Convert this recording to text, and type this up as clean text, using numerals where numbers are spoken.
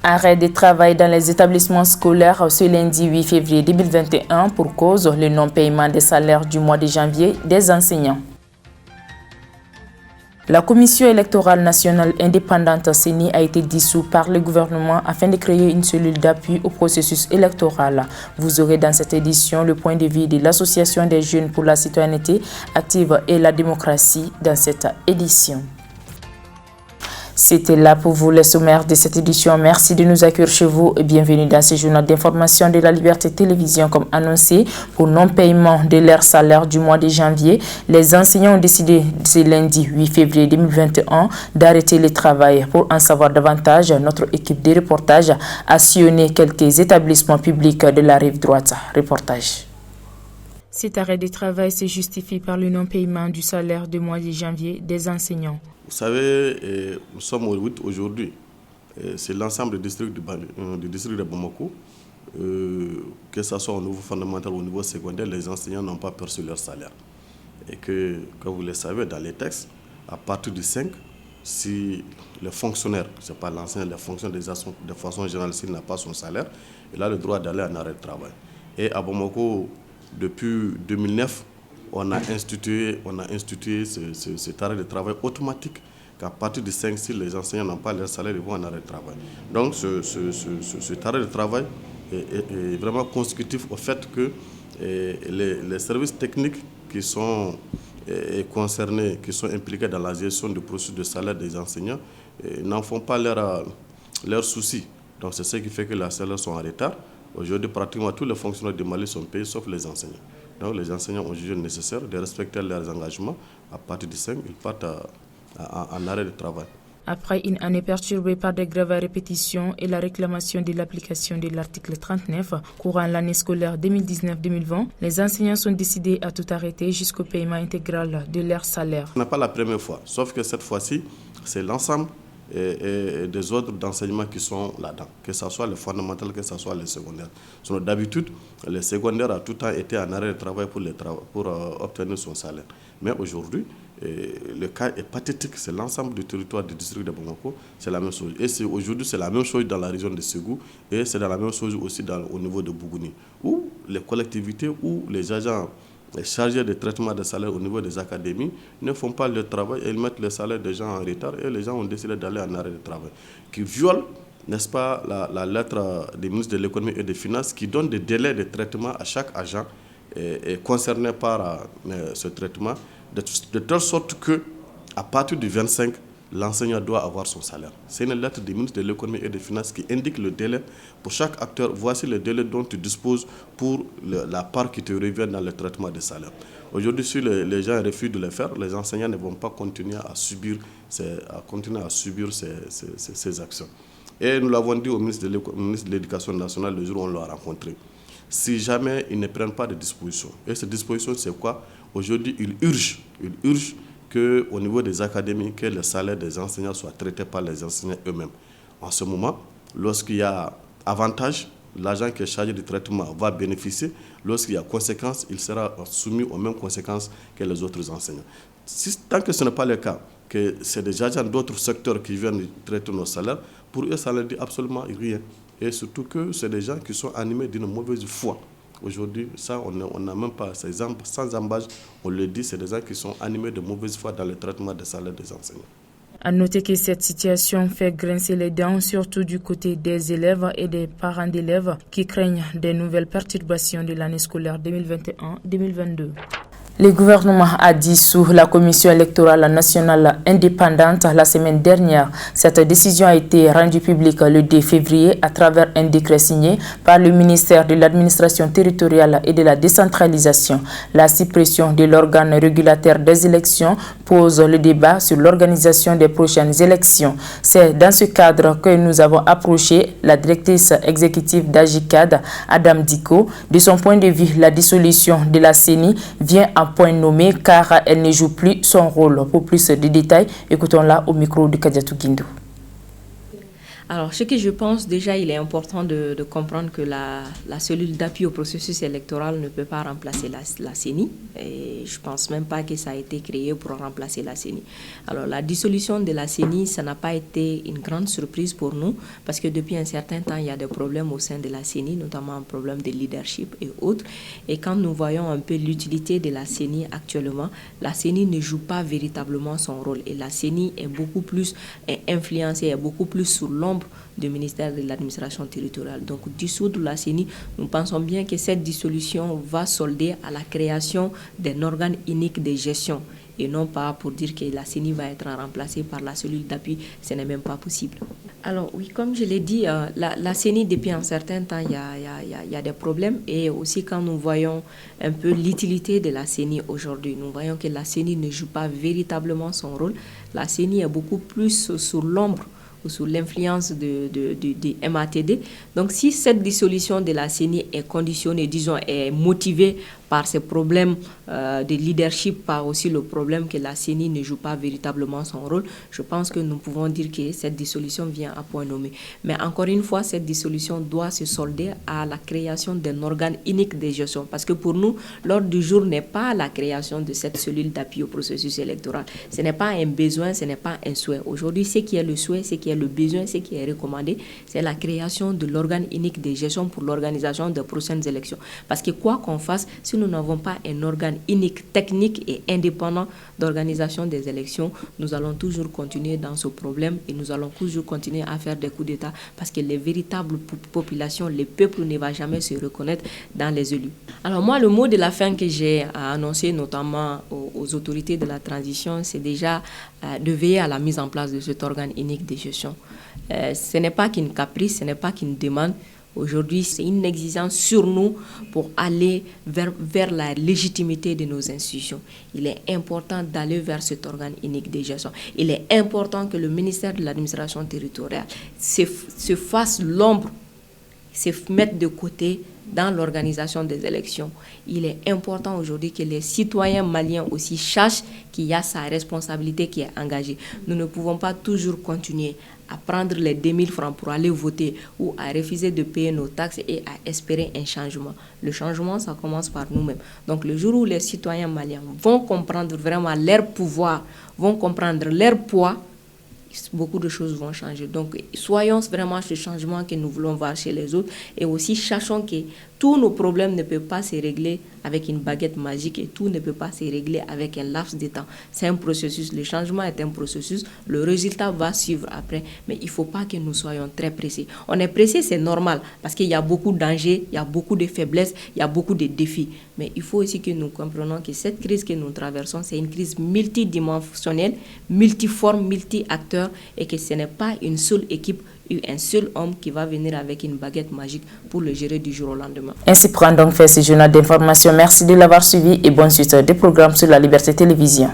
Arrêt de travail dans les établissements scolaires ce lundi 8 février 2021 pour cause le non-paiement des salaires du mois de janvier des enseignants. La Commission électorale nationale indépendante CENI a été dissoute par le gouvernement afin de créer une cellule d'appui au processus électoral. Vous aurez dans cette édition le point de vue de l'Association des jeunes pour la citoyenneté active et la démocratie dans cette édition. C'était là pour vous le sommaire de cette édition. Merci de nous accueillir chez vous et bienvenue dans ce journal d'information de la Liberté Télévision. Comme annoncé, pour non-paiement de leur salaire du mois de janvier, les enseignants ont décidé ce lundi 8 février 2021 d'arrêter le travail. Pour en savoir davantage, notre équipe de reportage a sillonné quelques établissements publics de la rive droite. Reportage. Cet arrêt de travail se justifie par le non-paiement du salaire du mois de janvier des enseignants. Vous savez, nous sommes au 8 aujourd'hui. C'est l'ensemble du district de Bamako, que ce soit au niveau fondamental ou au niveau secondaire, les enseignants n'ont pas perçu leur salaire. Et que, comme vous le savez, dans les textes, à partir du 5, si le fonctionnaire, ce n'est pas l'enseignant, le fonctionnaire de façon générale, s'il n'a pas son salaire, il a le droit d'aller en arrêt de travail. Et à Bamako, depuis 2009, on a institué cet arrêt de travail automatique qu'à partir du 5, si les enseignants n'ont pas leur salaire, ils vont en arrêt de travail. Donc cet arrêt de travail est vraiment consécutif au fait que les services techniques qui sont concernés, qui sont impliqués dans la gestion du processus de salaire des enseignants, n'en font pas leurs soucis. Donc c'est ce qui fait que les salaires sont en retard. Aujourd'hui, pratiquement tous les fonctionnaires du Mali sont payés, sauf les enseignants. Donc les enseignants ont jugé nécessaire de respecter leurs engagements. À partir du 5, ils partent en arrêt de travail. Après une année perturbée par des graves répétitions et la réclamation de l'application de l'article 39 courant l'année scolaire 2019-2020, les enseignants sont décidés à tout arrêter jusqu'au paiement intégral de leur salaire. Ce n'est pas la première fois, sauf que cette fois-ci, c'est l'ensemble et des ordres d'enseignement qui sont là-dedans, que ce soit les fondamentaux, que ce soit les secondaires. D'habitude, les secondaires ont tout le temps été en arrêt de travail pour obtenir son salaire. Mais aujourd'hui, le cas est pathétique, c'est l'ensemble du territoire du district de Bamako, c'est la même chose. Et aujourd'hui, c'est la même chose dans la région de Ségou et c'est la même chose aussi au niveau de Bougouni, où les collectivités, où les agents chargés de traitement des salaires au niveau des académies ne font pas le travail et ils mettent les salaires des gens en retard et les gens ont décidé d'aller en arrêt de travail, qui viole, n'est-ce pas, la lettre du ministre de l'économie et des finances qui donne des délais de traitement à chaque agent concerné par ce traitement, de telle sorte que à partir du 25, l'enseignant doit avoir son salaire. C'est une lettre du ministre de l'économie et des finances qui indique le délai pour chaque acteur. Voici le délai dont tu disposes pour la part qui te revient dans le traitement des salaires. Aujourd'hui, si les gens refusent de le faire, les enseignants ne vont pas continuer à subir ces actions. Et nous l'avons dit au ministre de l'Éducation nationale le jour où on l'a rencontré. Si jamais ils ne prennent pas de dispositions, et ces dispositions, c'est quoi? Aujourd'hui, ils urgent qu'au niveau des académies, que le salaire des enseignants soit traité par les enseignants eux-mêmes. En ce moment, lorsqu'il y a avantage, l'agent qui est chargé du traitement va bénéficier. Lorsqu'il y a conséquences, il sera soumis aux mêmes conséquences que les autres enseignants. Tant que ce n'est pas le cas, que c'est des agents d'autres secteurs qui viennent traiter nos salaires, pour eux, ça ne dit absolument rien. Et surtout que c'est des gens qui sont animés d'une mauvaise foi. Aujourd'hui, ça, on n'a même pas ces exemples sans embâche. On le dit, c'est des gens qui sont animés de mauvaise foi dans le traitement des salaires des enseignants. À noter que cette situation fait grincer les dents, surtout du côté des élèves et des parents d'élèves qui craignent des nouvelles perturbations de l'année scolaire 2021-2022. Le gouvernement a dissous la Commission électorale nationale indépendante la semaine dernière. Cette décision a été rendue publique le 2 février à travers un décret signé par le ministère de l'Administration territoriale et de la décentralisation. La suppression de l'organe régulateur des élections pose le débat sur l'organisation des prochaines élections. C'est dans ce cadre que nous avons approché la directrice exécutive d'Agicad, Adam Diko. De son point de vue, la dissolution de la CENI vient à point nommé car elle ne joue plus son rôle. Pour plus de détails, écoutons-la au micro de Kadiatou Guindou. Alors, ce que je pense, déjà, il est important de comprendre que la cellule d'appui au processus électoral ne peut pas remplacer la CENI. Et je ne pense même pas que ça a été créé pour remplacer la CENI. Alors, la dissolution de la CENI, ça n'a pas été une grande surprise pour nous, parce que depuis un certain temps, il y a des problèmes au sein de la CENI, notamment un problème de leadership et autres. Et quand nous voyons un peu l'utilité de la CENI actuellement, la CENI ne joue pas véritablement son rôle. Et la CENI est beaucoup plus influencée, est beaucoup plus sous l'ombre du ministère de l'administration territoriale. Donc, dissoudre la CENI, nous pensons bien que cette dissolution va solder à la création d'un organe unique de gestion et non pas pour dire que la CENI va être remplacée par la cellule d'appui. Ce n'est même pas possible. Alors oui, comme je l'ai dit, la CENI, depuis un certain temps, il y a des problèmes. Et aussi quand nous voyons un peu l'utilité de la CENI aujourd'hui, nous voyons que la CENI ne joue pas véritablement son rôle. La CENI est beaucoup plus sous l'ombre ou sous l'influence de MATD. Donc si cette dissolution de la CENI est conditionnée, disons, est motivée par ces problèmes de leadership, par aussi le problème que la CENI ne joue pas véritablement son rôle, je pense que nous pouvons dire que cette dissolution vient à point nommé. Mais encore une fois, cette dissolution doit se solder à la création d'un organe unique de gestion. Parce que pour nous, l'ordre du jour n'est pas la création de cette cellule d'appui au processus électoral. Ce n'est pas un besoin, ce n'est pas un souhait. Aujourd'hui, ce qui est le souhait, ce qui est le besoin, ce qui est recommandé, c'est la création de l'organe unique de gestion pour l'organisation des prochaines élections. Parce que quoi qu'on fasse, si nous n'avons pas un organe unique, technique et indépendant d'organisation des élections, nous allons toujours continuer dans ce problème et nous allons toujours continuer à faire des coups d'État parce que les véritables populations, le peuple ne va jamais se reconnaître dans les élus. Alors moi, le mot de la fin que j'ai annoncé notamment aux autorités de la transition, c'est déjà de veiller à la mise en place de cet organe unique de gestion. Ce n'est pas qu'une caprice, ce n'est pas qu'une demande. Aujourd'hui, c'est une exigence sur nous pour aller vers la légitimité de nos institutions. Il est important d'aller vers cet organe unique de gestion. Il est important que le ministère de l'administration territoriale se fasse l'ombre, se mette de côté dans l'organisation des élections. Il est important aujourd'hui que les citoyens maliens aussi sachent qu'il y a sa responsabilité qui est engagée. Nous ne pouvons pas toujours continuer à prendre les 2000 francs pour aller voter ou à refuser de payer nos taxes et à espérer un changement. Le changement, ça commence par nous-mêmes. Donc le jour où les citoyens maliens vont comprendre vraiment leur pouvoir, vont comprendre leur poids, beaucoup de choses vont changer. Donc soyons vraiment ce changement que nous voulons voir chez les autres et aussi sachons que tous nos problèmes ne peuvent pas se régler avec une baguette magique et tout ne peut pas se régler avec un laps de temps. C'est un processus, le changement est un processus, le résultat va suivre après, mais il ne faut pas que nous soyons très pressés. On est pressé, c'est normal, parce qu'il y a beaucoup de dangers, il y a beaucoup de faiblesses, il y a beaucoup de défis. Mais il faut aussi que nous comprenions que cette crise que nous traversons, c'est une crise multidimensionnelle, multiforme, multi-acteur, et que ce n'est pas une seule équipe, un seul homme qui va venir avec une baguette magique pour le gérer du jour au lendemain. Ainsi prend donc fait ce journal d'information. Merci de l'avoir suivi et bonne suite des programmes sur la Liberté Télévision.